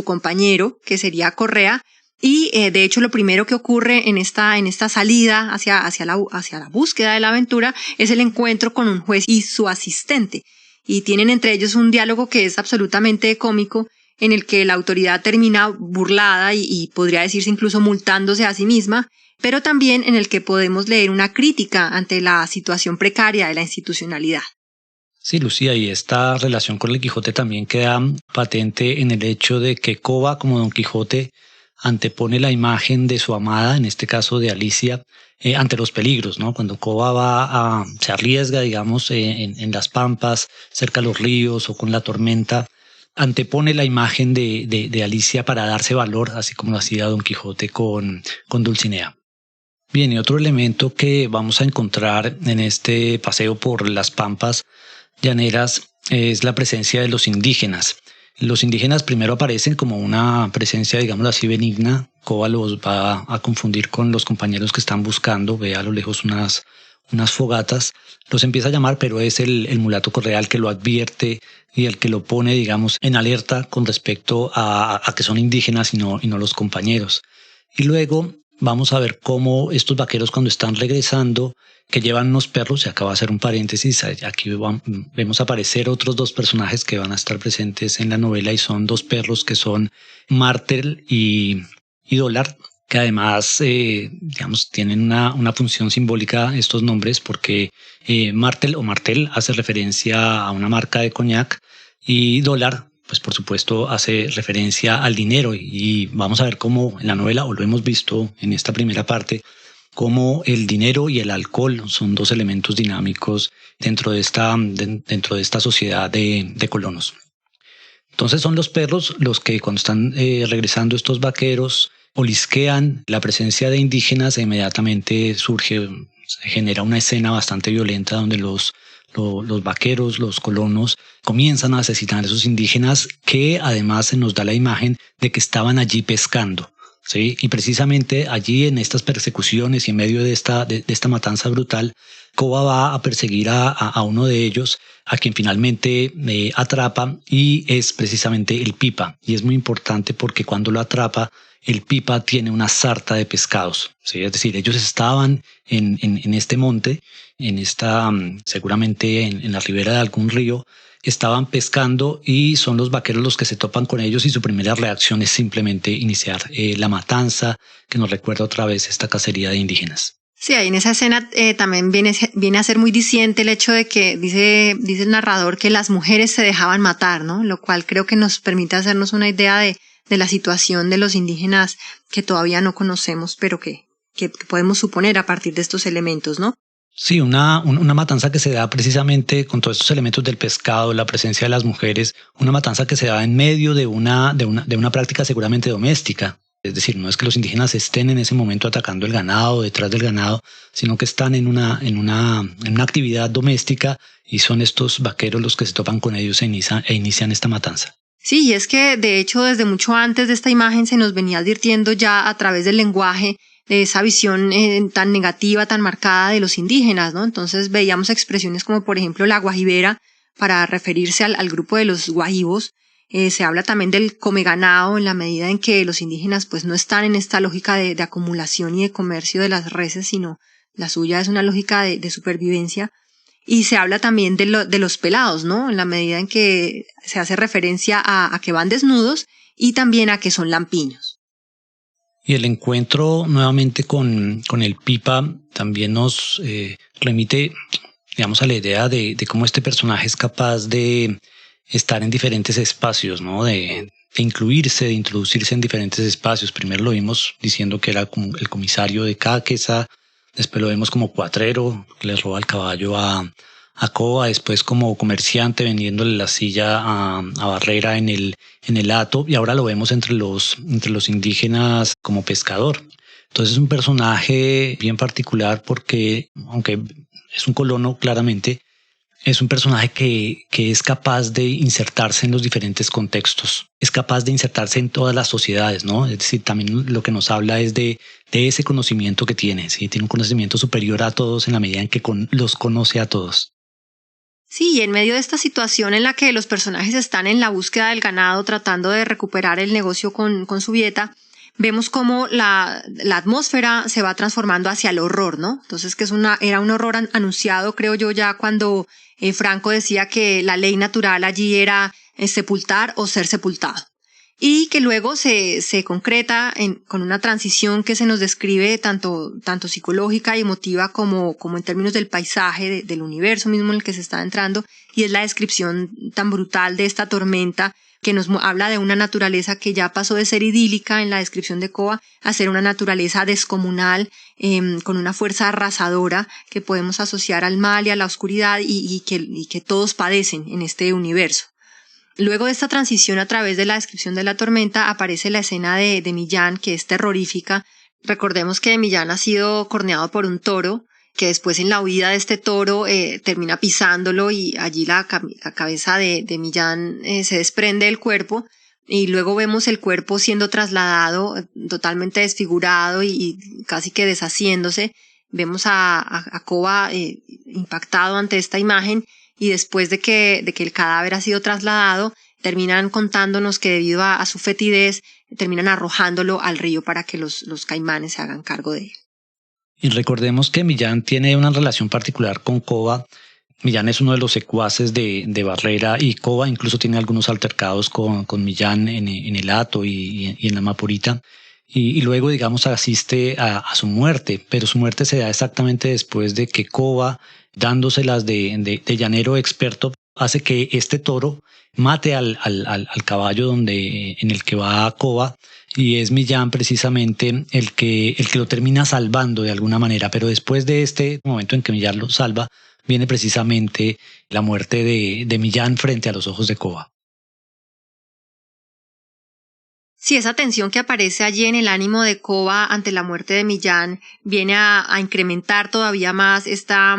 compañero, que sería Correa, y de hecho lo primero que ocurre en esta salida hacia la búsqueda de la aventura es el encuentro con un juez y su asistente, y tienen entre ellos un diálogo que es absolutamente cómico, en el que la autoridad termina burlada y podría decirse incluso multándose a sí misma, pero también en el que podemos leer una crítica ante la situación precaria de la institucionalidad. Sí, Lucía, y esta relación con el Quijote también queda patente en el hecho de que Koba, como Don Quijote, antepone la imagen de su amada, en este caso de Alicia, ante los peligros, ¿no? Cuando Koba se arriesga, digamos, en las pampas, cerca de los ríos o con la tormenta, antepone la imagen de Alicia para darse valor, así como lo hacía Don Quijote con Dulcinea. Bien, y otro elemento que vamos a encontrar en este paseo por las pampas llaneras es la presencia de los indígenas. Los indígenas primero aparecen como una presencia, digamos así, benigna. Koba los va a confundir con los compañeros que están buscando, ve a lo lejos unas fogatas, los empieza a llamar, pero es el mulato Correa el que lo advierte y el que lo pone, digamos, en alerta con respecto a que son indígenas y no los compañeros. Y luego vamos a ver cómo estos vaqueros, cuando están regresando, que llevan unos perros, y acá va a hacer un paréntesis, aquí vemos aparecer otros dos personajes que van a estar presentes en la novela, y son dos perros que son Martel y Dólar, que además digamos, tienen una función simbólica estos nombres, porque Martel o Martel hace referencia a una marca de coñac, y Dólar, pues por supuesto hace referencia al dinero, y vamos a ver cómo en la novela, o lo hemos visto en esta primera parte, cómo el dinero y el alcohol son dos elementos dinámicos dentro de esta sociedad de colonos. Entonces son los perros los que, cuando están regresando estos vaqueros, olisquean la presencia de indígenas, e inmediatamente se genera una escena bastante violenta donde los vaqueros, los colonos, comienzan a asesinar a esos indígenas, que además se nos da la imagen de que estaban allí pescando. ¿Sí? Y precisamente allí, en estas persecuciones y en medio de esta matanza brutal, Koba va a perseguir a uno de ellos, a quien finalmente atrapa, y es precisamente el Pipa. Y es muy importante porque cuando lo atrapa, el Pipa tiene una sarta de pescados, ¿sí? Es decir, ellos estaban en este monte, seguramente en la ribera de algún río, estaban pescando, y son los vaqueros los que se topan con ellos, y su primera reacción es simplemente iniciar la matanza, que nos recuerda otra vez esta cacería de indígenas. Sí, ahí en esa escena también viene a ser muy diciente el hecho de que dice el narrador que las mujeres se dejaban matar, ¿no? Lo cual creo que nos permite hacernos una idea de la situación de los indígenas que todavía no conocemos, pero que podemos suponer a partir de estos elementos, ¿no? Sí, una matanza que se da precisamente con todos estos elementos del pescado, la presencia de las mujeres, una matanza que se da en medio de una práctica seguramente doméstica. Es decir, no es que los indígenas estén en ese momento atacando el ganado, detrás del ganado, sino que están en una actividad doméstica, y son estos vaqueros los que se topan con ellos e inician esta matanza. Sí, y es que de hecho desde mucho antes de esta imagen se nos venía advirtiendo ya a través del lenguaje de esa visión tan negativa, tan marcada de los indígenas, ¿no? Entonces veíamos expresiones como por ejemplo la guajibera para referirse al grupo de los guajibos. Se habla también del come ganado, en la medida en que los indígenas pues no están en esta lógica de acumulación y de comercio de las reses, sino la suya es una lógica de supervivencia. Y se habla también de los pelados, ¿no? En la medida en que se hace referencia a que van desnudos, y también a que son lampiños. Y el encuentro nuevamente con el Pipa también nos remite, digamos, a la idea de cómo este personaje es capaz de estar en diferentes espacios, ¿no? De incluirse, de introducirse en diferentes espacios. Primero lo vimos diciendo que era como el comisario de Caqueza, después lo vemos como cuatrero, que le roba el caballo a Koba, después como comerciante vendiéndole la silla a Barrera en el hato, y ahora lo vemos entre los indígenas como pescador. Entonces es un personaje bien particular porque, aunque es un colono claramente, es un personaje que es capaz de insertarse en los diferentes contextos, es capaz de insertarse en todas las sociedades, ¿no? Es decir, también lo que nos habla es de ese conocimiento que tiene, ¿sí? Tiene un conocimiento superior a todos en la medida en que los conoce a todos. Sí, y en medio de esta situación en la que los personajes están en la búsqueda del ganado, tratando de recuperar el negocio con su dieta, vemos cómo la atmósfera se va transformando hacia el horror, ¿no? Entonces, que era un horror anunciado, creo yo, ya cuando Franco decía que la ley natural allí era sepultar o ser sepultado. y que luego se concreta con una transición que se nos describe tanto psicológica y emotiva como en términos del paisaje, del universo mismo en el que se está entrando, y es la descripción tan brutal de esta tormenta que nos habla de una naturaleza que ya pasó de ser idílica en la descripción de Koba a ser una naturaleza descomunal, con una fuerza arrasadora que podemos asociar al mal y a la oscuridad y que todos padecen en este universo. Luego de esta transición a través de la descripción de la tormenta aparece la escena de Millán, que es terrorífica. Recordemos que Millán ha sido corneado por un toro, que después en la huida de este toro termina pisándolo y allí la cabeza de Millán se desprende del cuerpo, y luego vemos el cuerpo siendo trasladado totalmente desfigurado y casi que deshaciéndose. Vemos a Koba impactado ante esta imagen, y después de que el cadáver ha sido trasladado, terminan contándonos que debido a su fetidez terminan arrojándolo al río para que los caimanes se hagan cargo de él. Y recordemos que Millán tiene una relación particular con Koba. Millán es uno de los secuaces de Barrera, y Koba incluso tiene algunos altercados con Millán en el Hato y en la Maporita. Y luego, digamos, asiste a su muerte, pero su muerte se da exactamente después de que Koba, dándoselas de llanero experto, hace que este toro mate al caballo en el que va Koba, y es Millán precisamente el que lo termina salvando de alguna manera. Pero después de este momento en que Millán lo salva, viene precisamente la muerte de Millán frente a los ojos de Koba. Sí, esa tensión que aparece allí en el ánimo de Koba ante la muerte de Millán viene a incrementar todavía más esta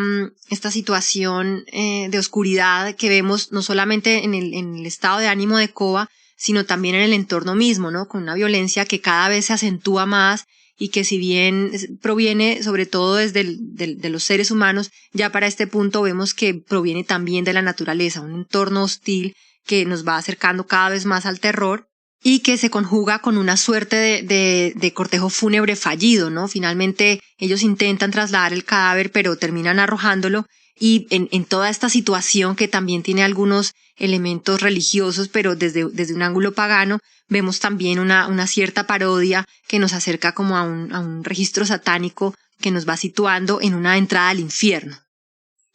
situación de oscuridad que vemos no solamente en el estado de ánimo de Koba, sino también en el entorno mismo, ¿no? Con una violencia que cada vez se acentúa más y que, si bien proviene sobre todo desde de los seres humanos, ya para este punto vemos que proviene también de la naturaleza, un entorno hostil que nos va acercando cada vez más al terror, y que se conjuga con una suerte de cortejo fúnebre fallido, ¿no? Finalmente ellos intentan trasladar el cadáver, pero terminan arrojándolo, y en toda esta situación, que también tiene algunos elementos religiosos, pero desde un ángulo pagano, vemos también una cierta parodia que nos acerca como a un registro satánico que nos va situando en una entrada al infierno.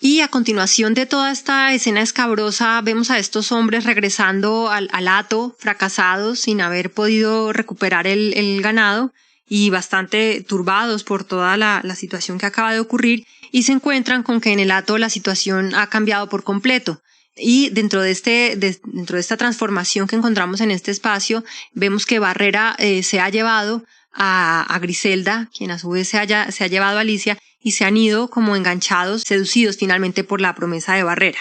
Y a continuación de toda esta escena escabrosa, vemos a estos hombres regresando al hato, fracasados, sin haber podido recuperar el ganado, y bastante turbados por toda la situación que acaba de ocurrir, y se encuentran con que en el hato la situación ha cambiado por completo. Y dentro de esta transformación que encontramos en este espacio, vemos que Barrera se ha llevado a Griselda, quien a su vez se ha llevado a Alicia, y se han ido como enganchados, seducidos finalmente por la promesa de Barrera.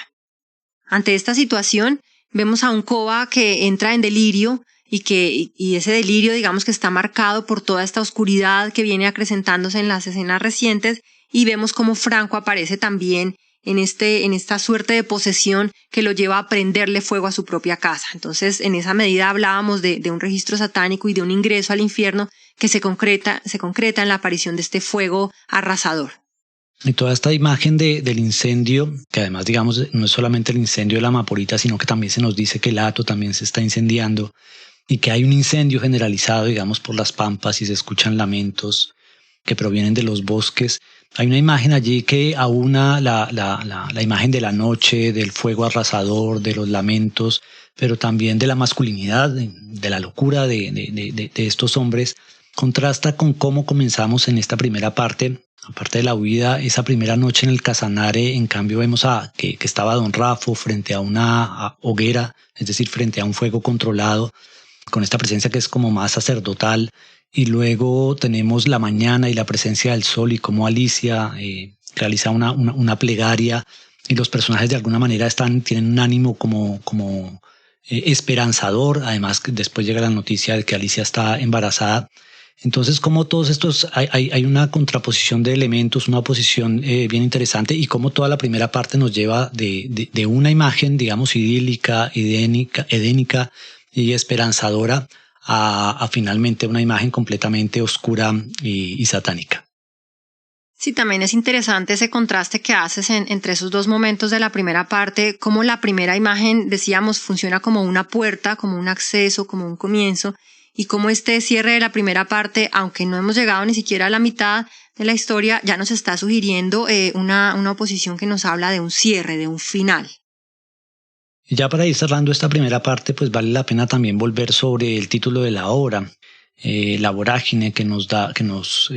Ante esta situación, vemos a un Koba que entra en delirio, y ese delirio, digamos, que está marcado por toda esta oscuridad que viene acrecentándose en las escenas recientes, y vemos cómo Franco aparece también en esta suerte de posesión que lo lleva a prenderle fuego a su propia casa. Entonces, en esa medida hablábamos de un registro satánico y de un ingreso al infierno que se concreta en la aparición de este fuego arrasador. Y toda esta imagen del incendio, que además, digamos, no es solamente el incendio de la Maporita, sino que también se nos dice que el hato también se está incendiando, y que hay un incendio generalizado, digamos, por las pampas, y se escuchan lamentos que provienen de los bosques. Hay una imagen allí que aúna la imagen de la noche, del fuego arrasador, de los lamentos, pero también de la masculinidad, de la locura de estos hombres. Contrasta con cómo comenzamos en esta primera parte, aparte de la huida, esa primera noche en el Casanare. En cambio vemos que estaba Don Rafo frente a una hoguera, es decir, frente a un fuego controlado, con esta presencia que es como más sacerdotal. Y luego tenemos la mañana y la presencia del sol, y cómo Alicia realiza una plegaria, y los personajes de alguna manera tienen un ánimo como esperanzador. Además, después llega la noticia de que Alicia está embarazada. Entonces, como todos estos, hay una contraposición de elementos, una oposición bien interesante, y como toda la primera parte nos lleva de una imagen, digamos, idílica, edénica y esperanzadora, a finalmente una imagen completamente oscura y satánica. Sí, también es interesante ese contraste que haces entre esos dos momentos de la primera parte, cómo la primera imagen, decíamos, funciona como una puerta, como un acceso, como un comienzo, y cómo este cierre de la primera parte, aunque no hemos llegado ni siquiera a la mitad de la historia, ya nos está sugiriendo una oposición que nos habla de un cierre, de un final. Y ya para ir cerrando esta primera parte, pues vale la pena también volver sobre el título de la obra. La vorágine que nos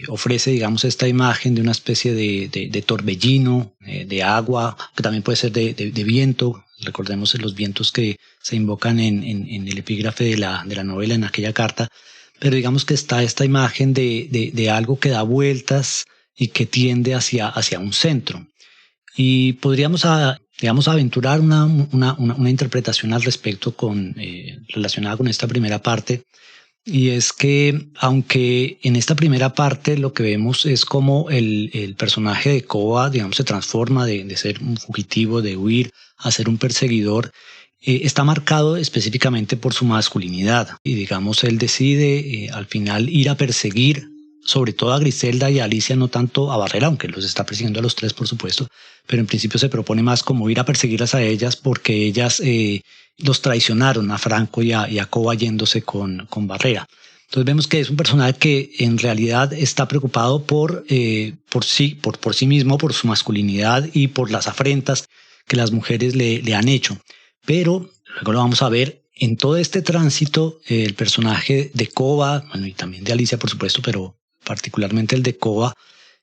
ofrece, digamos, esta imagen de una especie de torbellino, de agua, que también puede ser de viento. Recordemos los vientos que se invocan en el epígrafe de la novela, en aquella carta. Pero digamos que está esta imagen de algo que da vueltas y que tiende hacia un centro. Y podríamos aventurar una interpretación al respecto relacionada con esta primera parte. Y es que, aunque en esta primera parte lo que vemos es como el personaje de Koba, digamos, se transforma de ser un fugitivo, de huir, a ser un perseguidor, está marcado específicamente por su masculinidad. Y digamos, él decide al final ir a perseguir, sobre todo a Griselda y a Alicia, no tanto a Barrera, aunque los está persiguiendo a los tres, por supuesto, pero en principio se propone más como ir a perseguirlas a ellas porque ellas los traicionaron a Franco y a Koba yéndose con Barrera. Entonces vemos que es un personaje que en realidad está preocupado por sí mismo, por su masculinidad y por las afrentas que las mujeres le han hecho. Pero luego lo vamos a ver en todo este tránsito, el personaje de Koba, bueno, y también de Alicia, por supuesto, pero particularmente el de Koba,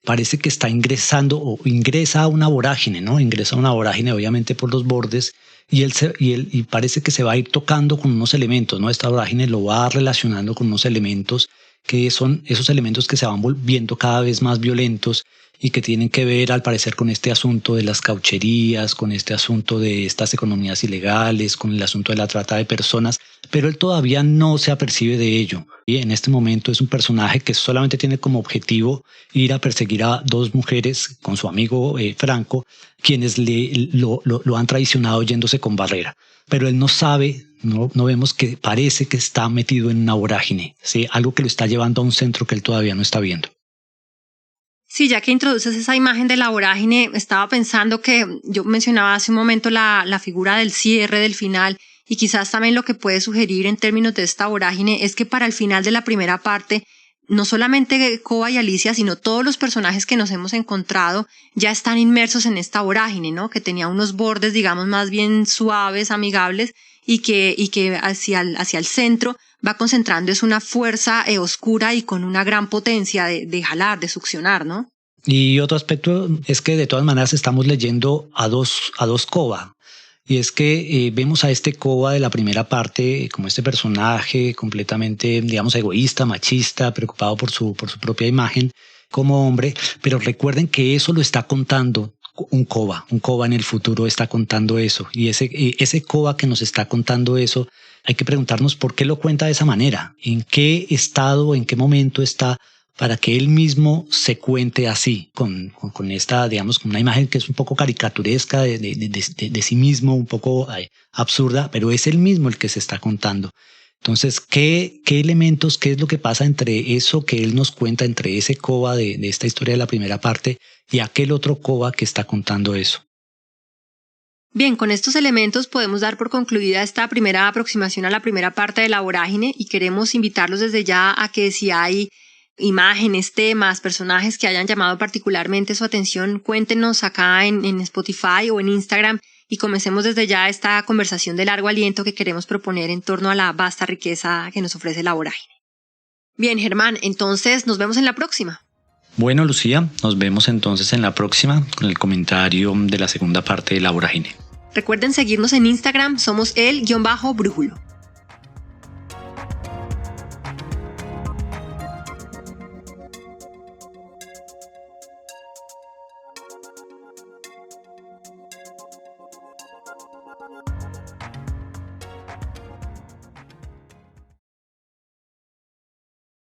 parece que está ingresando o ingresa a una vorágine, ¿no? Ingresa a una vorágine, obviamente por los bordes, y parece que se va a ir tocando con unos elementos, ¿no? Esta vorágine lo va relacionando con unos elementos que son esos elementos que se van volviendo cada vez más violentos y que tienen que ver, al parecer, con este asunto de las caucherías, con este asunto de estas economías ilegales, con el asunto de la trata de personas, pero él todavía no se apercibe de ello. Y en este momento es un personaje que solamente tiene como objetivo ir a perseguir a dos mujeres con su amigo Franco, quienes lo han traicionado yéndose con Barrera. Pero él no sabe, no vemos que parece que está metido en una vorágine, ¿sí? Algo que lo está llevando a un centro que él todavía no está viendo. Sí, ya que introduces esa imagen de la vorágine, estaba pensando que yo mencionaba hace un momento la figura del cierre, del final, y quizás también lo que puede sugerir en términos de esta vorágine es que para el final de la primera parte, no solamente Koba y Alicia, sino todos los personajes que nos hemos encontrado ya están inmersos en esta vorágine, ¿no? Que tenía unos bordes, digamos, más bien suaves, amigables, y que hacia el centro va concentrando es una fuerza oscura y con una gran potencia de jalar, de succionar, ¿no? Y otro aspecto es que de todas maneras estamos leyendo a dos Koba. Y es que vemos a este Koba de la primera parte como este personaje completamente, digamos, egoísta, machista, preocupado por su propia imagen como hombre. Pero recuerden que eso lo está contando un Koba en el futuro está contando eso. Y ese Koba que nos está contando eso, hay que preguntarnos por qué lo cuenta de esa manera. ¿En qué estado, en qué momento está para que él mismo se cuente así, con esta, digamos, con una imagen que es un poco caricaturesca de sí mismo, un poco absurda, pero es él mismo el que se está contando? Entonces, ¿qué elementos, qué es lo que pasa entre eso que él nos cuenta, entre ese Koba de esta historia de la primera parte y aquel otro Koba que está contando eso? Bien, con estos elementos podemos dar por concluida esta primera aproximación a la primera parte de la vorágine y queremos invitarlos desde ya a que si hay imágenes, temas, personajes que hayan llamado particularmente su atención, cuéntenos acá en Spotify o en Instagram y comencemos desde ya esta conversación de largo aliento que queremos proponer en torno a la vasta riqueza que nos ofrece la vorágine. Bien, Germán, entonces nos vemos en la próxima. Bueno, Lucía, nos vemos entonces en la próxima con el comentario de la segunda parte de la vorágine. Recuerden seguirnos en Instagram, somos el_brújulo.